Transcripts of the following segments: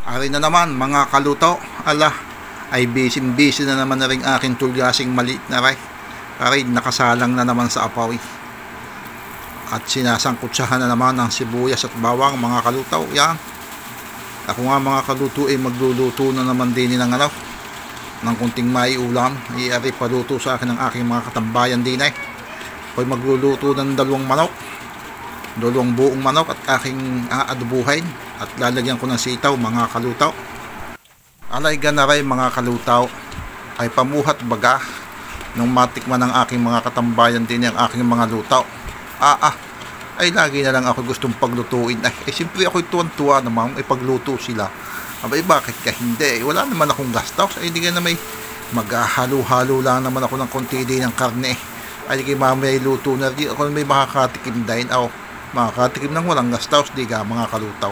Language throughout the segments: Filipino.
Ari na naman mga kaluto, ala, ay busy na naman na rin aking tulgasing maliit na ray. Aray, nakasalang na naman sa apaw. At sinasangkutsahan na naman ng sibuyas at bawang mga kalutaw. Yan. Ako nga mga kaluto ay magluluto na naman din ng ng kunting maiulam. Iari paluto sa akin ng aking mga katambayan din ay. Ako'y magluluto ng dalawang buong manok at aking aadubuhin. At lalagyan ko ng sitaw mga kalutaw. Alay ganaray mga kalutaw ay pamuhat baga nung matikman ng aking mga katambayan din ang aking mga lutaw. Ay lagi na lang ako gustong paglutuin. Ay siyempre ako'y tuwan-tuwa naman ipagluto sila. Abay bakit ka hindi? Wala naman akong gastos. Ay hindi ka na may maghahalo-halo lang naman ako ng konti din ng karne. Ay di mamaya luto na rin ako may makakatikim din. Makakatikim ng walang gastos di ka mga kalutaw.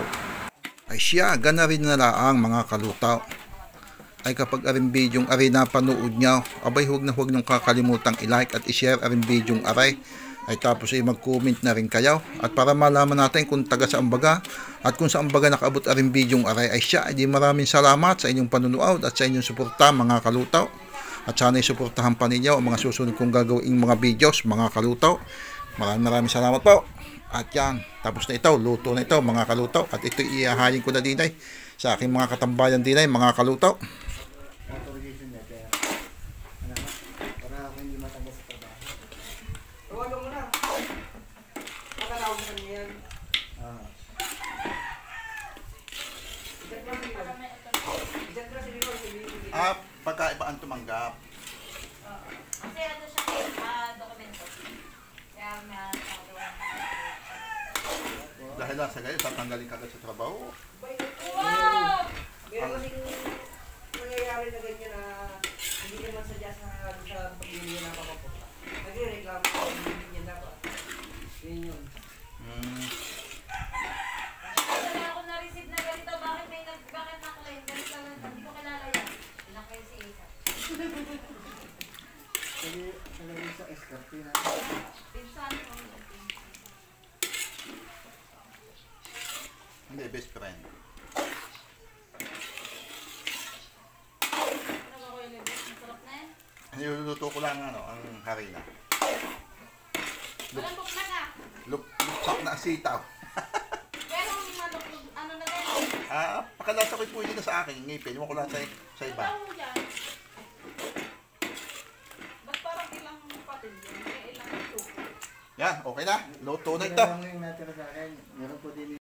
Ay siya, gana rin na laang mga kalutaw. Ay kapag aring bidyong aray na panood nyo, abay huwag niyong kakalimutang i-like at i-share aring bidyong aray. Ay tapos ay mag-comment na rin kayo. At para malaman natin kung taga saan baga at kung saan baga nakaabot aring bidyong aray. Ay siya, ay maraming salamat sa inyong panunood at sa inyong suporta mga kalutaw. At sana isuportahan pa ninyo ang mga susunod kong gagawing mga videos mga kalutaw. Maraming salamat po. At yan, tapos na ito, luto na ito mga kalutaw. At ito ihahayin ko na din ay sa aking mga katambayan din ay mga kalutaw. Pagkaibaan tumanggap. Kasi ano siya dokumento. Kaya dahil lang sa gayon, tatanggalin kagad sa trabaho. wow! Meron kasing nangyayari na ganyan na hindi naman sadya sa pag-ibigyan na papapunta. Nagre-reklamo ko, hindi niya dapat. Yun yun. Kasi ako na-receive na ganito, bakit na-claim? Ganito lang, hindi ko kilala yan. Pinakain si Isa. Talagang sa escarte na. Pinsan ko. Hindi, best friend. Masarap na yan? Niluluto ko lang ang harina. Walang buklan ah. Lupsak na sitaw. Pero ano na din? Pakalasa ko'y pwede na sa akin. Ngipin, iwan ko lang sa iba. Ano mo dyan? Ba't parang ilang patin yun? Ilang ito? Yan, okay na. Luto na ito. Ito lang yung natira sa akin. Meron po din